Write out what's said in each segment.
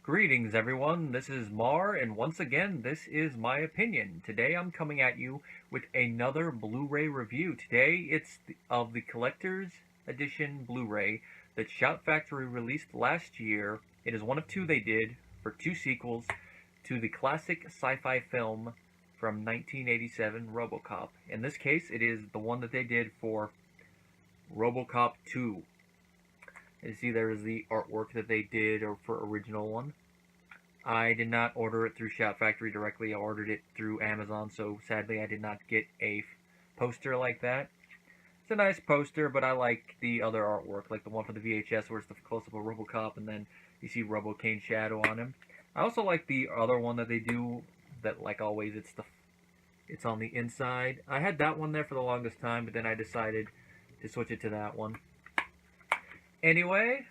Greetings, everyone. This is Mar, and once again, this is my opinion. Today, I'm coming at you with another Blu-ray review. Today, it's of the Collector's Edition Blu-ray that Shout Factory released last year. It is one of two they did for two sequels to the classic sci-fi film from 1987, RoboCop. In this case, it is the one that they did for RoboCop 2. You see, there is the artwork that they did for original one. I did not order it through Shout Factory directly. I ordered it through Amazon, so sadly I did not get a poster like that. It's a nice poster, but I like the other artwork, like the one for the VHS where it's the close-up of RoboCop, and then you see Robo-Kane's shadow on him. I also like the other one that they do, that like always it's on the inside. I had that one there for the longest time, but then I decided to switch it to that one. Anyway,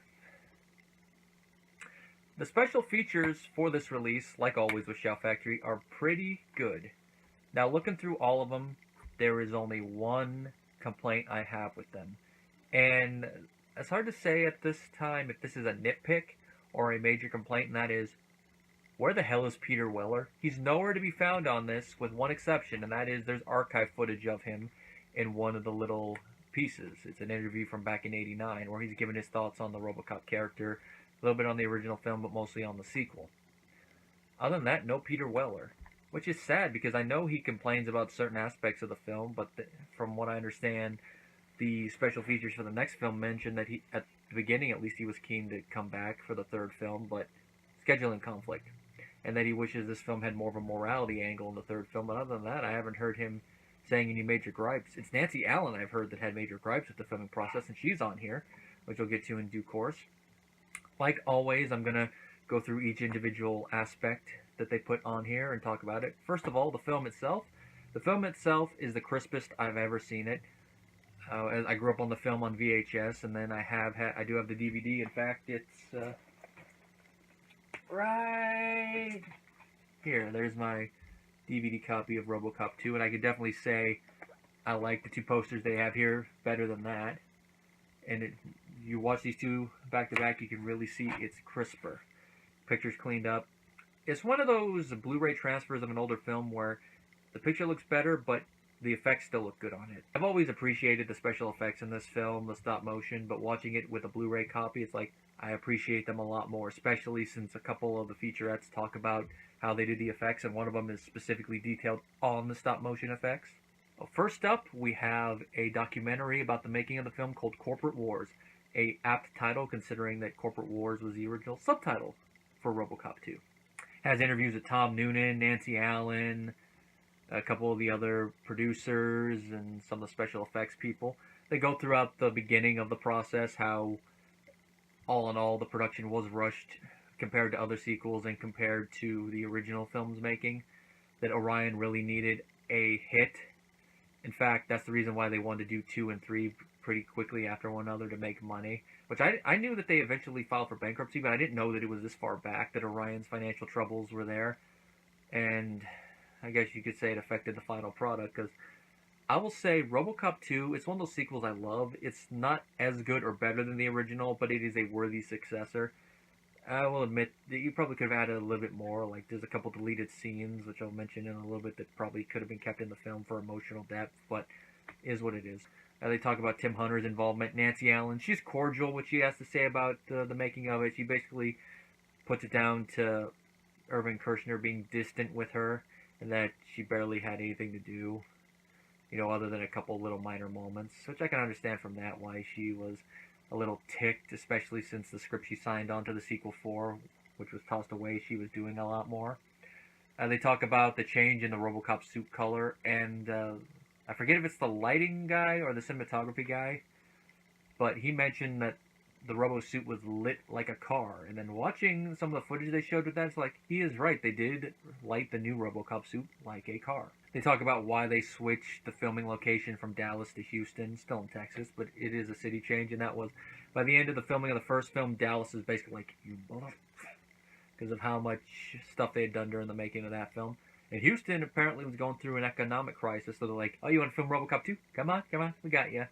the special features for this release, like always with Shout Factory, are pretty good. Now, looking through all of them, there is only one complaint I have with them. And it's hard to say at this time if this is a nitpick or a major complaint, and that is, where the hell is Peter Weller? He's nowhere to be found on this, with one exception, and that is there's archive footage of him in one of the little pieces. It's an interview from back in '89 where he's giving his thoughts on the RoboCop character, a little bit on the original film, but mostly on the sequel. Other than that, no Peter Weller, which is sad because I know he complains about certain aspects of the film, but from what I understand, the special features for the next film mentioned that he, at the beginning at least, he was keen to come back for the third film, but scheduling conflict, and that he wishes this film had more of a morality angle in the third film. But other than that, I haven't heard him saying any major gripes. It's Nancy Allen I've heard that had major gripes with the filming process, and she's on here, which we'll get to in due course. Like always, I'm going to go through each individual aspect that they put on here and talk about it. First of all, the film itself. The film itself is the crispest I've ever seen it. I grew up on the film on VHS, and then I do have the DVD. In fact, it's right here. There's my DVD copy of RoboCop 2, and I could definitely say I like the two posters they have here better than that. And you watch these two back to back, you can really see it's crisper. Picture's cleaned up. It's one of those Blu-ray transfers of an older film where the picture looks better, but the effects still look good on it. I've always appreciated the special effects in this film, the stop motion, but watching it with a Blu-ray copy, it's like I appreciate them a lot more, especially since a couple of the featurettes talk about how they did the effects, and one of them is specifically detailed on the stop motion effects. Well, first up, we have a documentary about the making of the film called Corporate Wars, a apt title considering that Corporate Wars was the original subtitle for RoboCop 2. It has interviews with Tom Noonan, Nancy Allen, a couple of the other producers, and some of the special effects people. They go throughout the beginning of the process, how all in all the production was rushed compared to other sequels and compared to the original film's making, that Orion really needed a hit. In fact, that's the reason why they wanted to do 2 and 3 pretty quickly after one another to make money. Which I knew that they eventually filed for bankruptcy, but I didn't know that it was this far back that Orion's financial troubles were there. And I guess you could say it affected the final product, because I will say RoboCop 2, it's one of those sequels I love. It's not as good or better than the original, but it is a worthy successor. I will admit that you probably could have added a little bit more. Like, there's a couple deleted scenes, which I'll mention in a little bit, that probably could have been kept in the film for emotional depth, but is what it is. They talk about Tim Hunter's involvement. Nancy Allen, she's cordial what she has to say about the making of it. She basically puts it down to Irvin Kershner being distant with her, and that she barely had anything to do, other than a couple little minor moments, which I can understand from that, why she was a little ticked, especially since the script she signed on to the sequel for, which was tossed away, she was doing a lot more. They talk about the change in the RoboCop suit color, and I forget if it's the lighting guy or the cinematography guy, but he mentioned that the Robo suit was lit like a car. And then watching some of the footage they showed with that, it's like, he is right. They did light the new RoboCop suit like a car. They talk about why they switched the filming location from Dallas to Houston, still in Texas, but it is a city change, and that was, by the end of the filming of the first film, Dallas is basically like, you mother... because of how much stuff they had done during the making of that film. And Houston apparently was going through an economic crisis, so they're like, oh, you want to film RoboCop 2? Come on, we got you.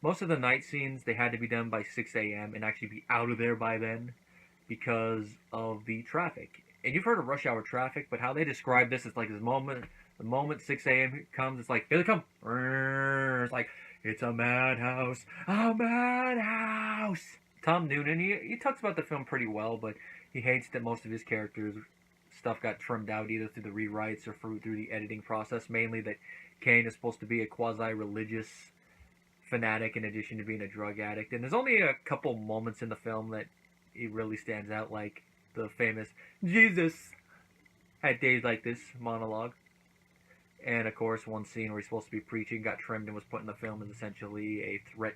Most of the night scenes, they had to be done by 6 a.m. and actually be out of there by then, because of the traffic. And you've heard of rush hour traffic, but how they describe this is like this moment, the moment 6 a.m. comes, it's like, here they come. It's like, it's a madhouse, a madhouse. Tom Noonan, he talks about the film pretty well, but he hates that most of his characters' stuff got trimmed out either through the rewrites or through the editing process. Mainly that Kane is supposed to be a quasi-religious fanatic in addition to being a drug addict. And there's only a couple moments in the film that he really stands out, like the famous Jesus had days like this monologue. And of course, one scene where he's supposed to be preaching got trimmed and was put in the film as essentially a threat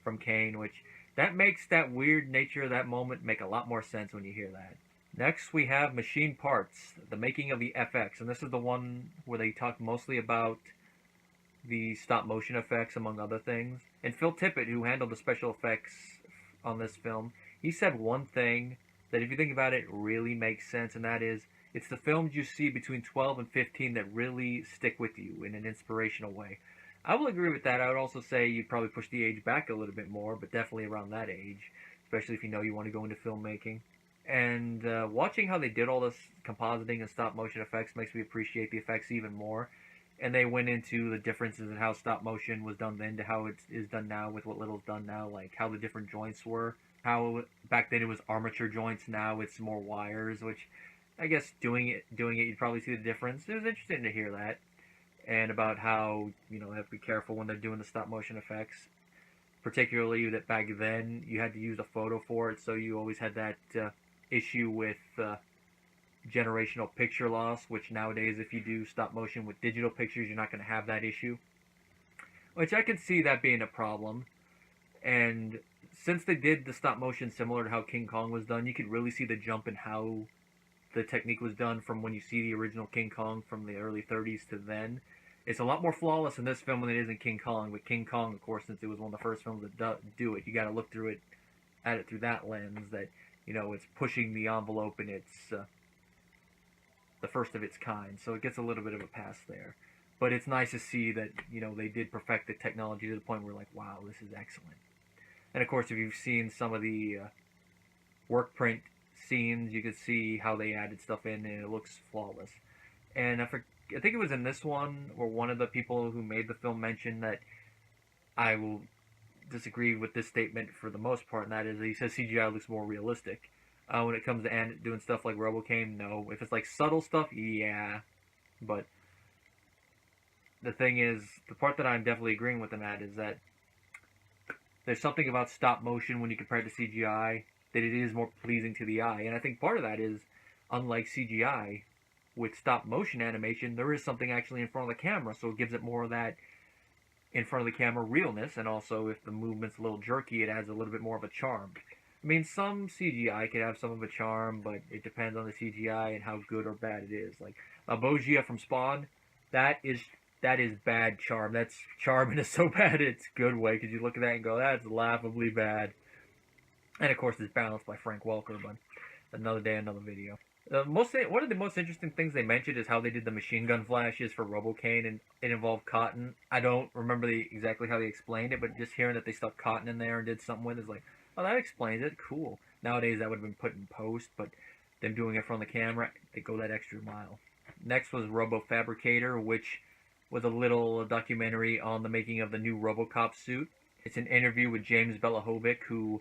from Kane, which that makes that weird nature of that moment make a lot more sense when you hear that. Next, we have Machine Parts, the making of the FX, and this is the one where they talk mostly about the stop motion effects, among other things. And Phil Tippett, who handled the special effects on this film, he said one thing that, if you think about it, really makes sense, and that is, it's the films you see between 12 and 15 that really stick with you in an inspirational way. I will agree with that. I would also say you'd probably push the age back a little bit more, but definitely around that age, especially if you know you want to go into filmmaking. And watching how they did all this compositing and stop motion effects makes me appreciate the effects even more. And they went into the differences in how stop motion was done then to how it is done now with what Little's done now, like how the different joints were. How back then it was armature joints, now it's more wires, which I guess doing it, you'd probably see the difference. It was interesting to hear that. And about how, they have to be careful when they're doing the stop motion effects. Particularly that back then, you had to use a photo for it, so you always had that issue with generational picture loss, which nowadays, if you do stop motion with digital pictures, you're not going to have that issue. Which I can see that being a problem. And since they did the stop motion similar to how King Kong was done, you could really see the jump in how the technique was done from when you see the original King Kong from the early 30s to then. It's a lot more flawless in this film than it is in King Kong. But King Kong, of course, since it was one of the first films that do it, you got to look at it through that lens. That it's pushing the envelope and it's the first of its kind. So it gets a little bit of a pass there. But it's nice to see that they did perfect the technology to the point where, like, wow, this is excellent. And of course, if you've seen some of the work print scenes, you can see how they added stuff in, and it looks flawless. And I think it was in this one where one of the people who made the film mentioned that I will disagree with this statement for the most part, and that is that he says CGI looks more realistic. When it comes to doing stuff like RoboCame, no. If it's like subtle stuff, yeah. But the thing is, the part that I'm definitely agreeing with in that is that there's something about stop motion when you compare it to CGI that it is more pleasing to the eye. And I think part of that is, unlike CGI, with stop motion animation, there is something actually in front of the camera, so it gives it more of that in front of the camera realness, and also if the movement's a little jerky, it adds a little bit more of a charm. I mean, some CGI could have some of a charm, but it depends on the CGI and how good or bad it is. Like Bogia from Spawn, that is bad charm. That's charm in a so bad it's good way, because you look at that and go, that's laughably bad. And of course, it's balanced by Frank Welker, but another day, another video. One of the most interesting things they mentioned is how they did the machine gun flashes for RoboCane, and it involved cotton. I don't remember exactly how they explained it, but just hearing that they stuck cotton in there and did something with it is like, oh, that explains it. Cool. Nowadays, that would have been put in post, but them doing it from the camera, they go that extra mile. Next was Robo Fabricator, which was a little documentary on the making of the new RoboCop suit. It's an interview with James Belahovic, who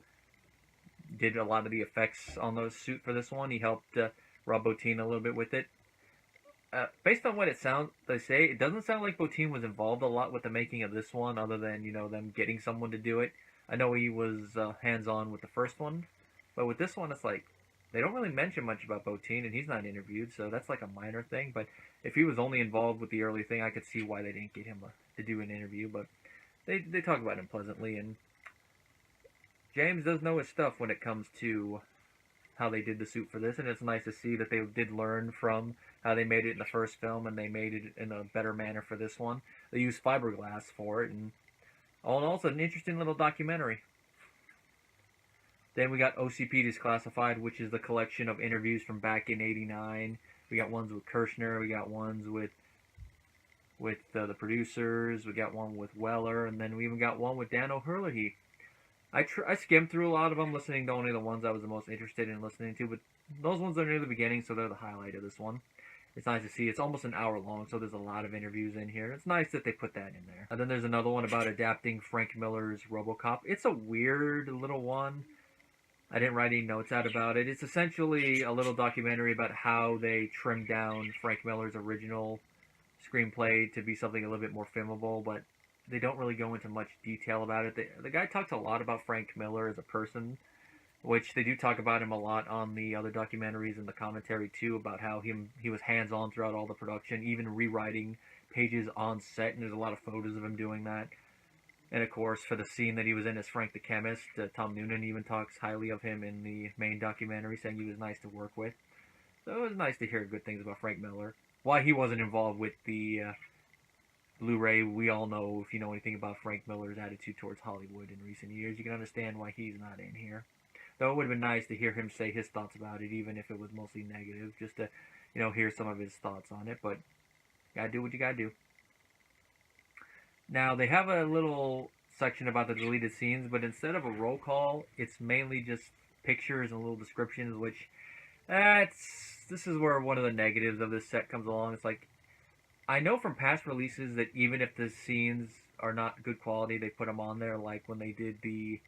did a lot of the effects on the suit for this one. He helped Rob Bottin a little bit with it. Based on what they say, it doesn't sound like Bottin was involved a lot with the making of this one, other than them getting someone to do it. I know he was hands-on with the first one, but with this one, it's like they don't really mention much about Bottin, and he's not interviewed, so that's like a minor thing. But if he was only involved with the early thing, I could see why they didn't get him to do an interview. But they talk about him pleasantly, and James does know his stuff when it comes to how they did the suit for this, and it's nice to see that they did learn from how they made it in the first film, and they made it in a better manner for this one. They used fiberglass for it, and all in all, it's an interesting little documentary. Then we got OCP Declassified, which is the collection of interviews from back in '89. We got ones with Kirshner, we got ones with the producers, we got one with Weller, and then we even got one with Dan O'Herlihy. I skimmed through a lot of them, listening to only the ones I was the most interested in listening to, but those ones are near the beginning, so they're the highlight of this one. It's nice to see. It's almost an hour long, so there's a lot of interviews in here. It's nice that they put that in there. And then there's another one about adapting Frank Miller's RoboCop. It's a weird little one. I didn't write any notes out about it. It's essentially a little documentary about how they trimmed down Frank Miller's original screenplay to be something a little bit more filmable, but they don't really go into much detail about it. The guy talks a lot about Frank Miller as a person, which they do talk about him a lot on the other documentaries and the commentary too, about how he was hands-on throughout all the production, even rewriting pages on set, and there's a lot of photos of him doing that. And of course, for the scene that he was in as Frank the Chemist, Tom Noonan even talks highly of him in the main documentary, saying he was nice to work with. So it was nice to hear good things about Frank Miller. Why he wasn't involved with the Blu-ray, we all know. If you know anything about Frank Miller's attitude towards Hollywood in recent years, you can understand why he's not in here. Though it would have been nice to hear him say his thoughts about it, even if it was mostly negative, just to, hear some of his thoughts on it. But you gotta do what you gotta do. Now, they have a little section about the deleted scenes, but instead of a roll call, it's mainly just pictures and little descriptions, which, this is where one of the negatives of this set comes along. It's like, I know from past releases that even if the scenes are not good quality, they put them on there, like when they did the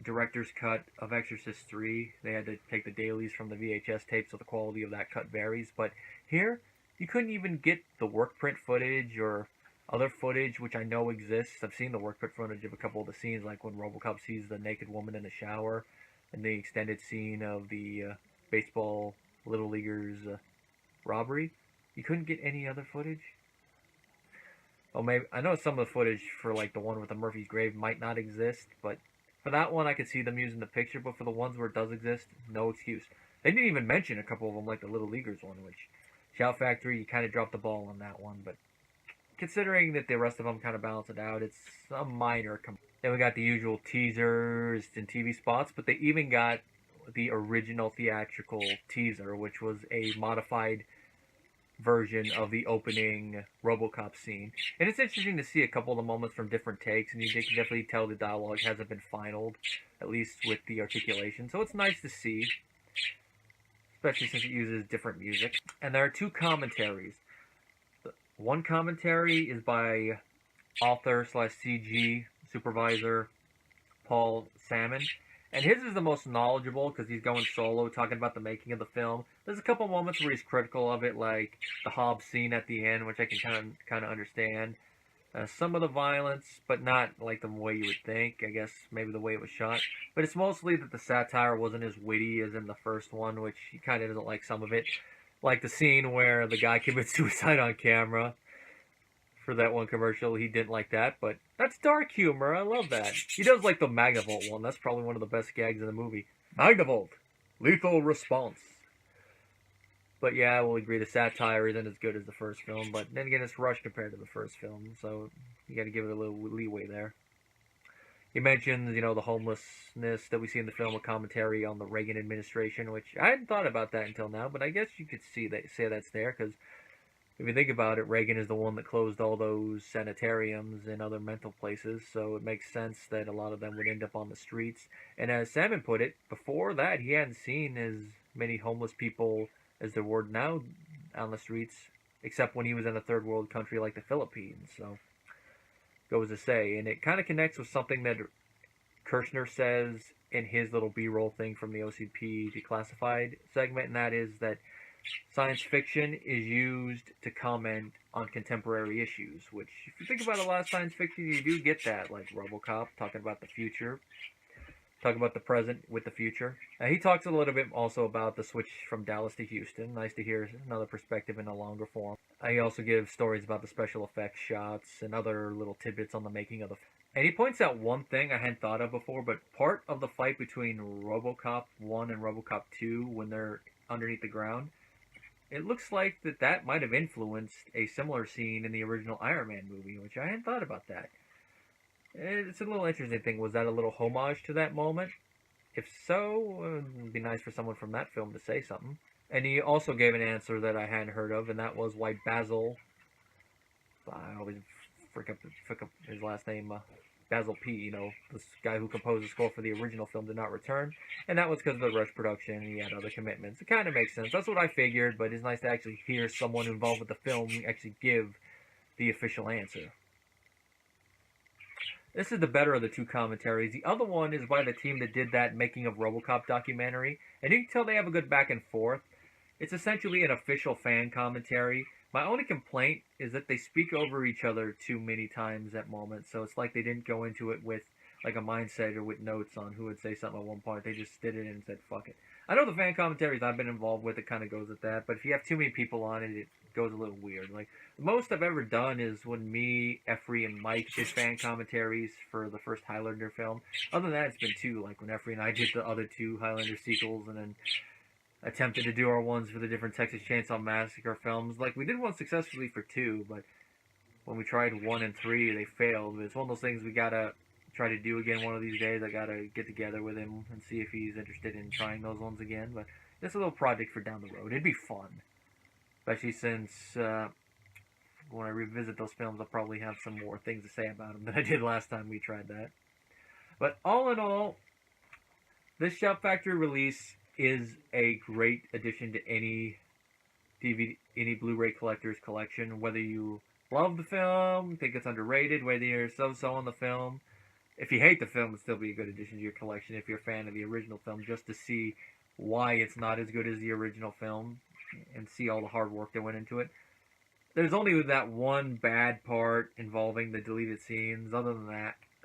director's cut of Exorcist 3, they had to take the dailies from the VHS tape, so the quality of that cut varies. But here, you couldn't even get the work print footage or other footage, which I know exists. I've seen the work print footage of a couple of the scenes, like when RoboCop sees the naked woman in the shower, and the extended scene of the baseball Little Leaguers robbery. You couldn't get any other footage? Oh, maybe I know some of the footage for like the one with the Murphy's grave might not exist, but for that one I could see them using the picture. But for the ones where it does exist, no excuse. They didn't even mention a couple of them, like the Little Leaguers one, which Shout Factory, you kind of dropped the ball on that one, but considering that the rest of them kind of balance it out, it's a minor. Then we got the usual teasers and TV spots, but they even got the original theatrical teaser, which was a modified version of the opening RoboCop scene. And it's interesting to see a couple of the moments from different takes, and you can definitely tell the dialogue hasn't been finalized, at least with the articulation. So it's nice to see, especially since it uses different music. And there are two commentaries. One commentary is by author/CG supervisor Paul Salmon, and his is the most knowledgeable because he's going solo, talking about the making of the film. There's a couple moments where he's critical of it, like the Hobbs scene at the end, which I can kind of understand. Some of the violence, but not like the way you would think. I guess maybe the way it was shot. But it's mostly that the satire wasn't as witty as in the first one, which he kind of doesn't like some of it. Like the scene where the guy commits suicide on camera for that one commercial. He didn't like that, but that's dark humor. I love that. He does like the Magnavolt one. That's probably one of the best gags in the movie. Magnavolt. Lethal response. But yeah, I will agree the satire isn't as good as the first film, but then again, it's rushed compared to the first film, so you gotta give it a little leeway there. He mentions, the homelessness that we see in the film, a commentary on the Reagan administration, which I hadn't thought about that until now, but I guess you could say that's there, because if you think about it, Reagan is the one that closed all those sanitariums and other mental places, so it makes sense that a lot of them would end up on the streets. And as Salmon put it, before that, he hadn't seen as many homeless people as there were now on the streets, except when he was in a third world country like the Philippines. So goes to say, and it kind of connects with something that Kirshner says in his little B-roll thing from the OCP Declassified segment, and that is that science fiction is used to comment on contemporary issues, which, if you think about a lot of science fiction, you do get that, like RoboCop, talking about the future, talking about the present with the future. He talks a little bit also about the switch from Dallas to Houston. Nice to hear another perspective in a longer form. He also gives stories about the special effects shots and other little tidbits on the making of the film. And he points out one thing I hadn't thought of before, but part of the fight between RoboCop 1 and RoboCop 2, when they're underneath the ground, it looks like that might have influenced a similar scene in the original Iron Man movie, which I hadn't thought about that. It's a little interesting thing. Was that a little homage to that moment? If so, it'd be nice for someone from that film to say something. And he also gave an answer that I hadn't heard of, and that was why Basil, I always frick up his last name, Basil P, this guy who composed the score for the original film, did not return, and that was because of the rush production and he had other commitments. It kind of makes sense. That's what I figured, but it's nice to actually hear someone involved with the film actually give the official answer. This is the better of the two commentaries. The other one is by the team that did that Making of RoboCop documentary, and you can tell they have a good back and forth. It's essentially an official fan commentary. My only complaint is that they speak over each other too many times at moments, so it's like they didn't go into it with like a mindset or with notes on who would say something at one point. They just did it and said, fuck it. I know the fan commentaries I've been involved with, it kind of goes with that, but if you have too many people on it, it goes a little weird. Like, the most I've ever done is when me, Efrey, and Mike did fan commentaries for the first Highlander film. Other than that, it's been two, like when Efrey and I did the other two Highlander sequels, and then attempted to do our ones for the different Texas Chainsaw Massacre films. Like, we did one successfully for two, but when we tried 1 and 3, they failed. It's one of those things we gotta try to do again one of these days. I gotta get together with him and see if he's interested in trying those ones again. But it's a little project for down the road. It'd be fun. Especially since when I revisit those films, I'll probably have some more things to say about them than I did last time we tried that. But all in all, this Shout Factory release is a great addition to any DVD, any Blu-ray collector's collection. Whether you love the film, think it's underrated, whether you're so-so on the film. If you hate the film, it'd still be a good addition to your collection if you're a fan of the original film, just to see why it's not as good as the original film and see all the hard work that went into it. There's only that one bad part involving the deleted scenes. Other than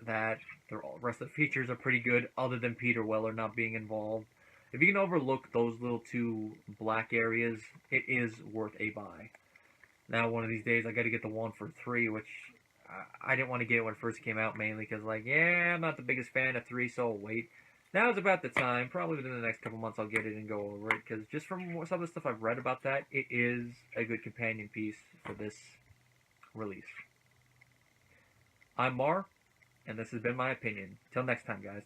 that, the rest of the features are pretty good, other than Peter Weller not being involved. If you can overlook those little two black areas, it is worth a buy. Now, one of these days, I got to get the 1 for 3, which I didn't want to get it when it first came out, mainly because, like, yeah, I'm not the biggest fan of 3, so I'll wait. Now is about the time. Probably within the next couple months, I'll get it and go over it, because just from some of the stuff I've read about that, it is a good companion piece for this release. I'm Mar, and this has been my opinion. Till next time, guys.